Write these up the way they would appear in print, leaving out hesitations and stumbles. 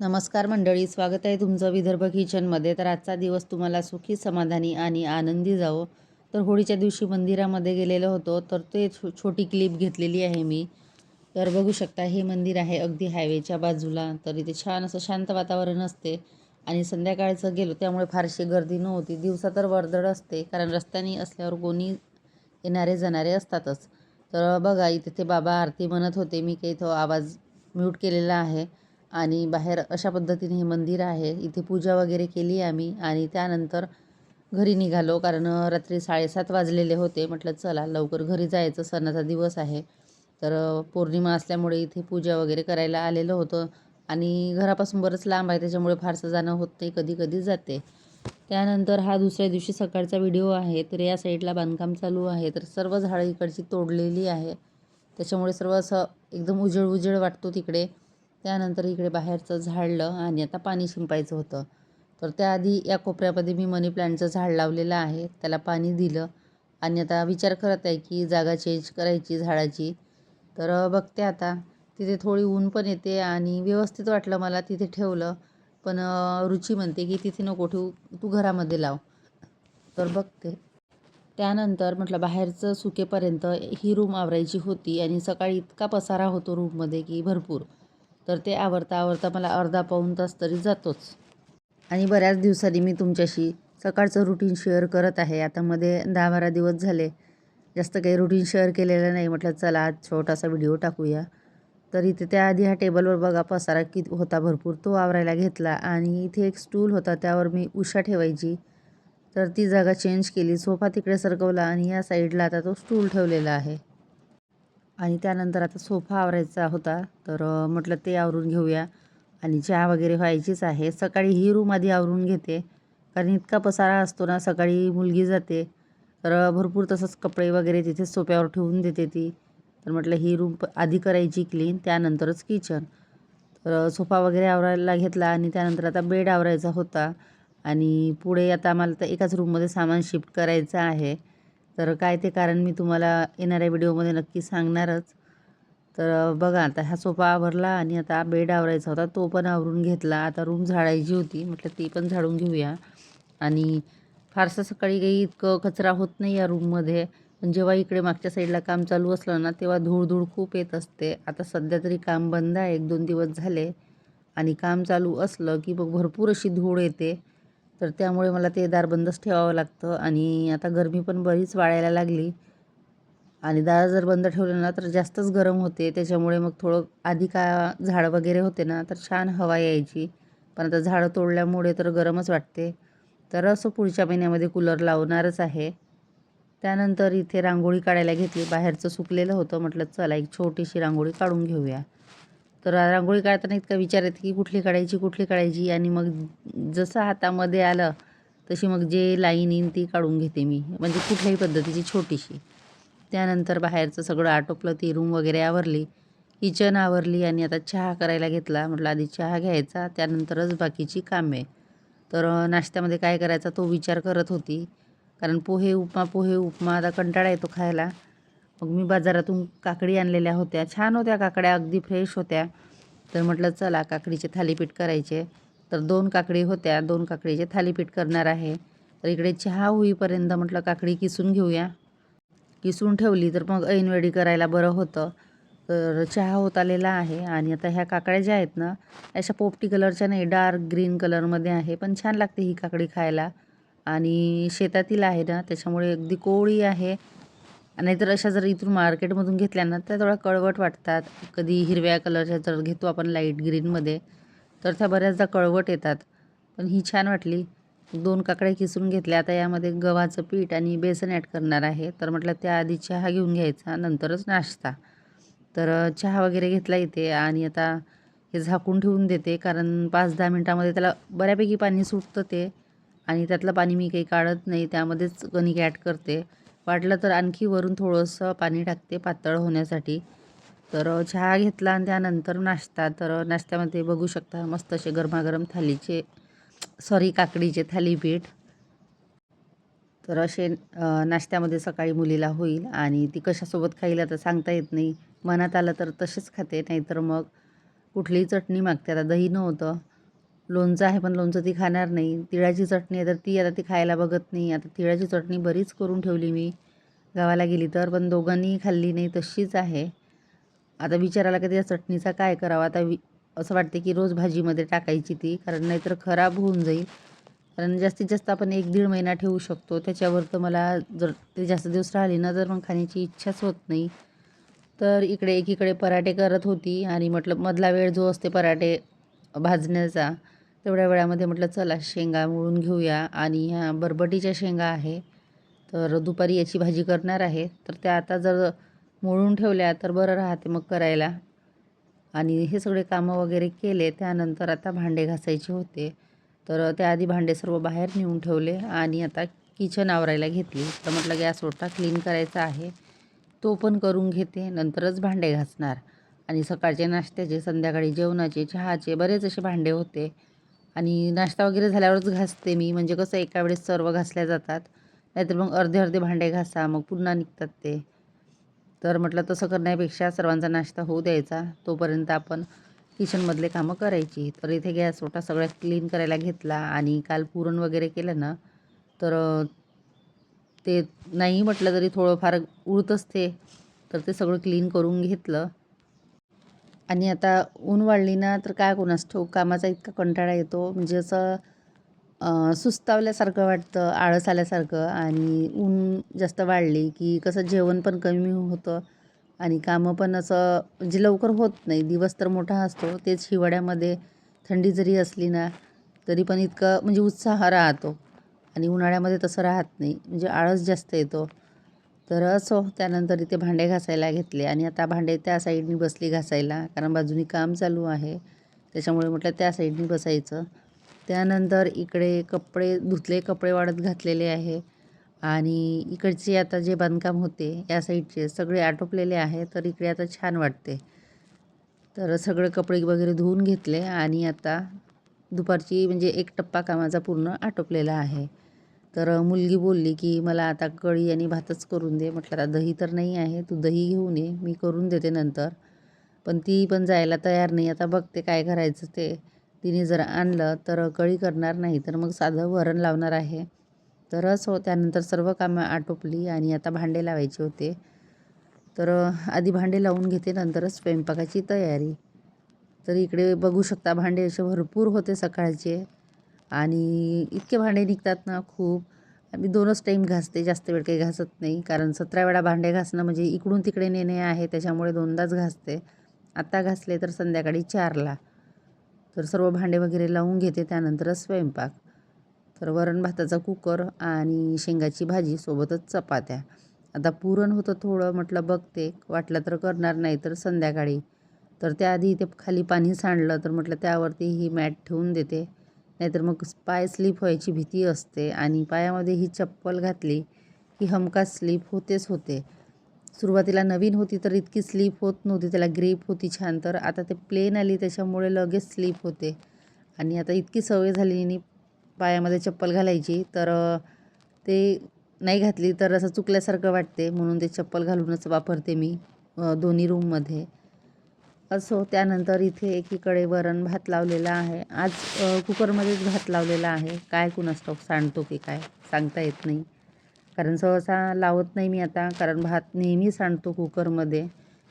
नमस्कार मंडळी, स्वागत आहे तुमचं विदर्भ किचनमध्ये. तर आजचा दिवस तुम्हाला सुखी, समाधानी आणि आनंदी जावो. तर होळीच्या दिवशी मंदिरामध्ये गेलेलो होतो, तर ते छोटी क्लिप घेतलेली आहे मी. तर बघू शकता, हे मंदिर आहे अगदी हायवेच्या बाजूला. तर इथे छान असं शांत वातावरण असते आणि संध्याकाळचं गेलो त्यामुळे फारशी गर्दी नव्हती. दिवसा तर वर्दळ असते, कारण रस्त्याने असल्यावर कोणी येणारे जाणारे असतातच. तर बघा, इथे ते बाबा आरती म्हणत होते. मी काही इथं आवाज म्यूट केलेला आहे आणि बाहेर अशा पद्धतीने हे मंदिर आहे. इथे पूजा वगैरे केली आम्ही आणि त्यानंतर घरी निघालो, कारण रात्री 7:30 वाजलेले होते. म्हटलं चला लवकर घरी जायचं, सणाचा दिवस आहे. तर पौर्णिमा असल्यामुळे इथे पूजा वगैरे करायला आलेलं होतं आणि घरापासून बरंच लांब आहे, त्याच्यामुळे फारसं जाणं होत नाही, कधी कधी जाते. त्यानंतर हा दुसऱ्या दिवशी सकाळचा व्हिडिओ आहे. तर या साईडला बांधकाम चालू आहे, तर सर्व झाडं इकडची तोडलेली आहे, त्याच्यामुळे सर्व असं एकदम उजेड उजेड वाटतो तिकडे. त्यानंतर इकडे बाहेरचं झाडलं आणि आता पाणी शिंपायचं होतं. तर त्याआधी या कोपऱ्यामध्ये मी मनी प्लांटचं झाड लावलेलं आहे, त्याला पाणी दिलं आणि आता विचार करत आहे की जागा चेंज करायची झाडाची. तर बघते आता. तिथे थोडी ऊन पण येते आणि व्यवस्थित वाटलं मला तिथे ठेवलं. पण रुची म्हणते की तिथे नको ठेवू, तू घरामध्ये लाव. तर बघते. त्यानंतर म्हटलं बाहेरचं सुकेपर्यंत ही रूम आवरायची होती आणि सकाळी इतका पसारा होतो रूममध्ये की भरपूर. तर ते आवरता आवरता मला अर्धा पाऊण तास तरी जातोच. आणि बऱ्याच दिवसांनी मी तुमच्याशी सकाळचं रुटीन शेअर करत आहे. आता मध्ये 10-12 दिवस झाले जास्त काही रुटीन शेअर केलेलं नाही. म्हटलं चला आज छोटासा व्हिडिओ टाकूया. तर इथे त्याआधी हा टेबलवर बघा पसारा किती होता भरपूर, तो आवरायला घेतला आणि इथे एक स्टूल होता, त्यावर मी उशा ठेवायची. तर ती जागा चेंज केली, सोफा तिकडे सरकवला आणि या साईडला आता तो स्टूल ठेवलेला आहे. आणि त्यानंतर आता सोफा आवरायचा होता, तर म्हटलं ते आवरून घेऊया आणि चहा वगैरे व्हायचीच आहे. सकाळी ही रूम आधी आवरून घेते, कारण इतका पसारा असतो ना. सकाळी मुलगी जाते तर भरपूर तसंच कपडे वगैरे तिथे सोफ्यावर ठेवून देते ती. तर म्हटलं ही रूम आधी करायची क्लीन, त्यानंतरच किचन. तर सोफा वगैरे आवरायला घेतला आणि त्यानंतर आता बेड आवरायचा होता आणि पुढे आता आम्हाला तर एकाच रूममध्ये सामान शिफ्ट करायचं आहे. तर काय ते कारण मी तुम्हाला येणाऱ्या व्हिडिओमध्ये नक्की सांगणारच. तर बघा, आता हा सोफा आवरला आणि आता बेड आवरायचा होता, तो पण आवरून घेतला. आता रूम झाडायची होती, म्हटलं ती पण झाडून घेऊया. आणि फारसं सकाळी काही इतकं कचरा होत नाही या रूममध्ये. पण जेव्हा इकडे मागच्या साईडला काम चालू असलं ना, तेव्हा धूळ खूप येत असते. आता सध्या तरी काम बंद आहे, 1-2 दिवस झाले. आणि काम चालू असलं की मग भरपूर अशी धूळ येते. तर त्यामुळे मला ते दार बंदच ठेवावं लागतं आणि आता गरमी पण बरीच वाढायला लागली आणि दार जर बंद ठेवलं ना तर जास्तच गरम होते. त्याच्यामुळे मग थोडं आधी झाडं वगैरे होते ना तर छान हवा यायची, पण आता झाडं तोडल्यामुळे तर गरमच वाटते. तर असं पुढच्या महिन्यामध्ये कूलर लावणारच आहे. त्यानंतर इथे रांगोळी काढायला घेतली. बाहेरचं सुकलेलं होतं, म्हटलं चला एक छोटीशी रांगोळी काढून घेऊया. तर रांगोळी काढताना इतका विचार येते की कुठली काढायची कुठली काढायची, आणि मग जसं हातामध्ये आलं तशी मग जे लाईन येईन ती काढून घेते मी, म्हणजे कुठल्याही पद्धतीची छोटीशी. त्यानंतर बाहेरचं सगळं आटोपलं, ती रूम वगैरे आवरली, किचन आवरली आणि आता चहा करायला घेतला. म्हटलं आधी चहा घ्यायचा, त्यानंतरच बाकीची कामे. तर नाश्त्यामध्ये काय करायचा तो विचार करत होती, कारण पोहे उपमा आता कंटाळा येतो खायला. मग मी बाजारातून काकडी आणलेल्या होत्या, छान होत्या काकड्या, अगदी फ्रेश होत्या. तर म्हटलं चला काकडीचे थालीपीठ करायचे. तर 2 काकडी होत्या, 2 काकडीचे थालीपीठ करणार आहे. तर इकडे चहा होईपर्यंत म्हटलं काकडी किसून घेऊया. किसून ठेवली तर मग ऐनवेळी करायला बरं होतं. तर चहा होत आलेला आहे आणि आता ह्या काकड्या ज्या आहेत ना, अशा पोपटी कलरच्या नाही, डार्क ग्रीन कलरमध्ये आहे, पण छान लागते ही काकडी खायला. आणि शेतातील आहे ना, त्याच्यामुळे अगदी कोवळी आहे. नाहीतर अशा जर इथून मार्केटमधून घेतल्या ना त्या थोड्या कडवट वाटतात. कधी हिरव्या कलरच्या जर घेतो आपण लाईट ग्रीनमध्ये, तर त्या बऱ्याचदा कळवट येतात. पण ही छान वाटली. 2 काकड्या किसून घेतल्या. आता यामध्ये गव्हाचं पीठ आणि बेसन ॲड करणार आहे. तर म्हटलं त्याआधी चहा घेऊन घ्यायचा, नंतरच नाश्ता. तर चहा वगैरे घेतला इथे आणि आता हे झाकून ठेवून देते, कारण 5-10 मिनटामध्ये त्याला बऱ्यापैकी पाणी सुटतं ते. आणि त्यातलं पाणी मी काही काढत नाही, त्यामध्येच कणिक ॲड करते. वाटलं तर आणखी वरून थोडंसं पाणी टाकते पातळ होण्यासाठी. तर चहा घेतला आणि त्यानंतर नाश्ता. तर नाश्त्यामध्ये बघू शकता मस्त असे गरमागरम काकडीचे थालीपीठ. तर असे नाश्त्यामध्ये सकाळी मुलीला होईल आणि ती कशासोबत खाईल आता सांगता येत नाही. मनात आलं तर तसेच खाते, नाहीतर मग कुठलीही चटणी मागते. आता दही नव्हतं, लोणचं आहे पण लोणचं ती खाणार नाही. तिळाची चटणी आहे तर ती आता ती खायला बघत नाही. आता तिळाची चटणी बरीच करून ठेवली मी गावाला गेली तर, पण दोघांनीही खाल्ली नाही, तशीच आहे. आता विचार आला की त्या चटणीचा काय करावं. आता असं वाटते की रोज भाजीमध्ये टाकायची ती, कारण नाहीतर खराब होऊन जाईल. कारण जास्तीत जास्त आपण 1-1.5 महिना ठेवू शकतो. त्याच्यावर तर मला जर ते जास्त दिवस राहिली ना तर मग खाण्याची इच्छाच होत नाही. तर इकडे एकीकडे पराठे करत होती आणि म्हटलं मधला वेळ जो असते पराठे भाजण्याचा, तेवढ्या वेळामध्ये म्हटलं चला शेंगा मोडून घेऊया. आणि ह्या बरबटीच्या शेंगा आहे, तर दुपारी याची भाजी करणार आहे. तर त्या आता जर मोडून ठेवल्या तर बरं राहते मग करायला. आणि हे सगळे कामं वगैरे केले. त्यानंतर आता भांडे घासायचे होते, तर त्याआधी भांडे सर्व बाहेर नेऊन ठेवले आणि आता किचन आवरायला घेतली. तर म्हटलं गॅस ओटा क्लीन करायचा आहे, तो पण करून घेते, नंतरच भांडे घासणार. आणि सकाळचे नाश्त्याचे, संध्याकाळी जेवणाचे, चहाचे बरेच असे भांडे होते. आणि नाश्ता वगैरे झाल्यावरच घासते मी, म्हणजे कसं एका वेळेस सर्व घासल्या जातात. नाहीतर मग अर्धे अर्धे भांडे घासा, मग पुन्हा निघतात ते. तर म्हटलं तसं करण्यापेक्षा सर्वांचा नाश्ता होऊ द्यायचा, तोपर्यंत आपण किचनमधले कामं करायची. तर इथे गॅस ओटा सगळ्यात क्लीन करायला घेतला. आणि काल पुरण वगैरे केलं ना, तर ते नाही म्हटलं तरी थोडंफार उरतंच ते, तर ते सगळं क्लीन करून घेतलं. आणि आता ऊन वाढली ना तर काय कोणास ठाऊक कामाचा इतका कंटाळा येतो, म्हणजे असं सुस्तावल्यासारखं वाटतं, आळस आल्यासारखं. आणि ऊन जास्त वाढली की कसं जेवण पण कमी होतं आणि कामं पण असं म्हणजे लवकर होत नाही. दिवस तर मोठा असतो, तेच हिवाळ्यामध्ये थंडी जरी असली ना तरी पण इतकं म्हणजे उत्साह राहतो. आणि उन्हाळ्यामध्ये तसं राहत नाही, म्हणजे आळस जास्त येतो. तर असो, त्यानंतर इथे भांडे घासायला घेतले. आणि आता भांडे त्या साईडनी बसली घासायला, कारण बाजूनी काम चालू आहे, त्याच्यामुळे म्हटलं त्या साईडनी बसायचं. त्यानंतर इकडे कपडे धुतले, कपडे वाळत घातलेले आहे. आणि इकडचे आता जे बांधकाम होते या साईडचे सगळे आटोपलेले आहे, तर इकडे आता छान वाटते. तर सगळे कपडे वगैरे धुवून घेतले आणि आता दुपारची म्हणजे एक टप्पा कामाचा पूर्ण आटोपलेला आहे. तर मुलगी बोलली की मला आता कढी आणि भातच करून दे. म्हटलं आता दही तर नाही आहे, तू दही घेऊन ये, मी करून देते नंतर. पण ती पण जायला तयार नाही. आता बघते काय करायचं ते. तिने जर आणलं तर कढी करणार, नाही तर मग साधं वरण लावणार आहे. तर असो, त्यानंतर सर्व कामं आटोपली आणि आता भांडे लावायचे होते. तर आधी भांडे लावून घेते, नंतरच स्वयंपाकाची तयारी. तर इकडे बघू शकता भांडे असे भरपूर होते सकाळचे. आणि इतके भांडे निघतात ना खूप. मी 2च टाईम घासते, जास्त वेळ काही घासत नाही, कारण 17 वेळा भांडे घासणं म्हणजे इकडून तिकडे नेणे आहे, त्याच्यामुळे 2दाच घासते. आत्ता घासले तर संध्याकाळी 4ला. तर सर्व भांडे वगैरे लावून घेते, त्यानंतरच स्वयंपाक. तर वरण भाताचा कुकर आणि शेंगाची भाजी सोबतच चपात्या. आता पुरण होतं थोडं, म्हटलं बघते वाटलं तर करणार, नाही तर संध्याकाळी. तर त्याआधी इथे खाली पाणी सांडलं, तर म्हटलं त्यावरती ही मॅट ठेवून देते, नाहीतर मग पाय स्लिप व्हायची भीती असते. आणि पायामध्ये ही चप्पल घातली की हमखास स्लिप होतेच होते. सुरुवातीला नवीन होती तर इतकी स्लिप होत नव्हती, त्याला ग्रीप होती छान. तर आता ते प्लेन आली त्याच्यामुळे लगेच स्लिप होते. आणि आता इतकी सवय झाली आणि पायामध्ये चप्पल घालायची, तर ते नाही घातली तर असं चुकल्यासारखं वाटते, म्हणून ते चप्पल घालूनच वापरते मी दोन्ही रूममध्ये. असो, त्यानंतर इथे एकीकडे वरण भात लावलेला आहे. आज कुकरमध्येच भात लावलेला आहे. काय कुणास ठाऊक सांडतो की काय सांगता येत नाही, कारण सहसा लावत नाही मी आता, कारण भात नेहमी सांडतो कुकरमध्ये.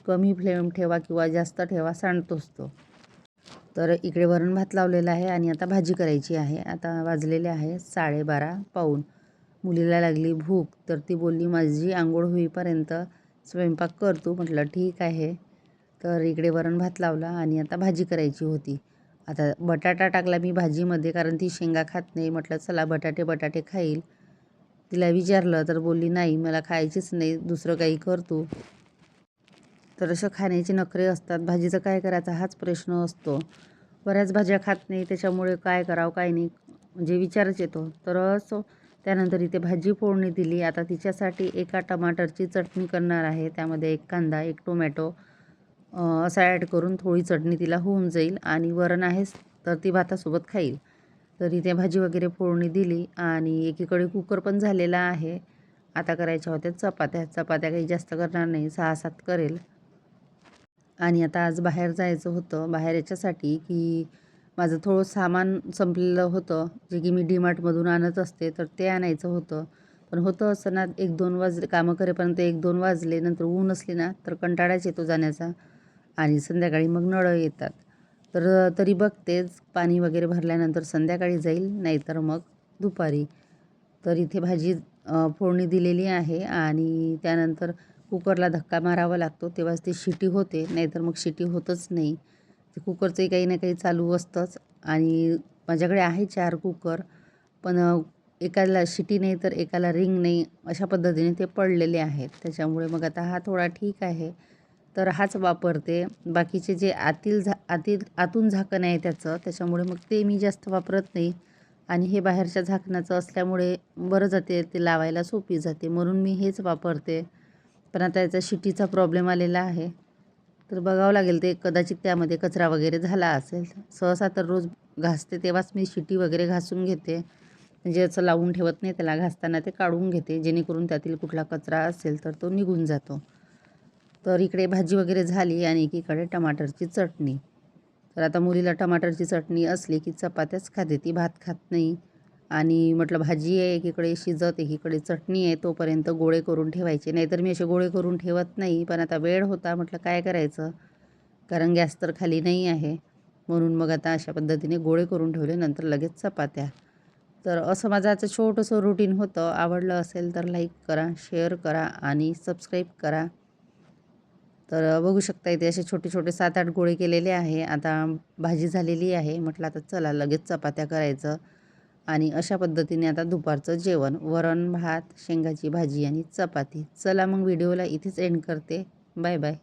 कमी फ्लेम ठेवा किंवा जास्त ठेवा, सांडतोच तो. तर इकडे वरण भात लावलेला आहे आणि आता भाजी करायची आहे. आता वाजलेले आहे 12:30 पाऊण. मुलीला लागली भूक, तर ती बोलली माझी आंघोळ होईपर्यंत स्वयंपाक कर तू. म्हटलं ठीक आहे. तर इकडे वरण भात लावला आणि आता भाजी करायची होती. आता बटाटा टाकला मी भाजीमध्ये, कारण ती शेंगा खात नाही. म्हटलं चला बटाटे खाईल. तिला विचारलं तर बोलली नाही मला खायचीच नाही, दुसरं काही कर तू. तर अशा खाण्याचे नखरे असतात. भाजीचं काय करायचं हाच प्रश्न असतो. बऱ्याच भाज्या खात नाही, त्याच्यामुळे काय करावं काय नाही म्हणजे विचारच येतो. तर असो, त्यानंतर इथे भाजी फोडणी दिली. आता तिच्यासाठी एका टमाटरची चटणी करणार आहे, त्यामध्ये 1 कांदा 1 टोमॅटो असं ॲड करून थोडी चटणी तिला होऊन जाईल. आणि वरण आहेच तर ती भातासोबत खाईल. तर इथे भाजी वगैरे फोडणी दिली आणि एकीकडे कुकर पण झालेला आहे. आता करायच्या होत्या चपात्या. चपात्या काही जास्त करणार नाही, 6-7 करेल. आणि आता आज बाहेर जायचं होतं, बाहेर याच्यासाठी की माझं थोडं सामान संपलेलं होतं, जे की मी डीमार्टमधून आणत असते, तर ते आणायचं होतं. पण होतं असं ना, 1-2 वाजले कामं करेपर्यंत 1-2 वाजले. नंतर ऊन असले ना, तर कंटाळाच येतो जाण्याचा आणि संध्याकाळी मग नळं येतात. तर तरी बघतेच पाणी वगैरे भरल्यानंतर संध्याकाळी जाईल, नाहीतर मग दुपारी. तर इथे भाजी फोडणी दिलेली आहे आणि त्यानंतर कुकरला धक्का मारावा लागतो, तेव्हाच ती शिटी होते, नाहीतर मग शिटी होतच नाही. ते कुकरचंही काही ना काही चालू असतंच आणि माझ्याकडे आहे 4 कुकर, पण एकाला शिटी नाही तर एकाला रिंग नाही, अशा पद्धतीने ते पडलेले आहेत. त्याच्यामुळे मग आता हा थोडा ठीक आहे, तर हाच वापरते. बाकीचे जे आतून झाकण आहे त्याचं, त्याच्यामुळे मग ते मी जास्त वापरत नाही आणि हे बाहेरच्या झाकणाचं असल्यामुळे बरं जाते, ते लावायला सोपी जाते, म्हणून मी हेच वापरते. पण आता याचा शिटीचा प्रॉब्लेम आलेला आहे, तर बघावं लागेल. ते कदाचित त्यामध्ये कचरा वगैरे झाला असेल. सहसा तर रोज घासते तेव्हाच मी शिटी वगैरे घासून घेते, म्हणजे असं लावून ठेवत नाही त्याला. घासताना ते काढून घेते, जेणेकरून त्यातील कुठला कचरा असेल तर तो निघून जातो. तर इकडे भाजी वगैरे झाली आणि एकीकडे टमाटरची चटणी. तर आता मुलीला टमाटरची चटणी असली की चपात्याच खाते, ती भात खात नाही. आणि म्हटलं भाजी आहे एकीकडे शिजत, एकीकडे चटणी आहे, तोपर्यंत गोळे करून ठेवायचे. नाहीतर मी असे गोळे करून ठेवत नाही, पण आता वेळ होता, म्हटलं काय करायचं, कारण गॅस तर खाली नाही आहे. म्हणून मग आता अशा पद्धतीने गोळे करून ठेवले, नंतर लगेच चपात्या. तर असं माझं आजचं छोटंसं रुटीन होतं. आवडलं असेल तर लाईक करा, शेअर करा आणि सबस्क्राईब करा. तर बघू शकता इथे असे छोटे-छोटे 7-8 गोळे केलेले आहे. आता भाजी झालेली आहे. म्हटलं आता चला लगेच चपात्या करायचं आणि अशा पद्धतीने आता दुपारचं जेवण, वरण, भात, शेंगाची भाजी आणि चपाती. चला मग व्हिडिओला इथेच एंड करते. Bye bye.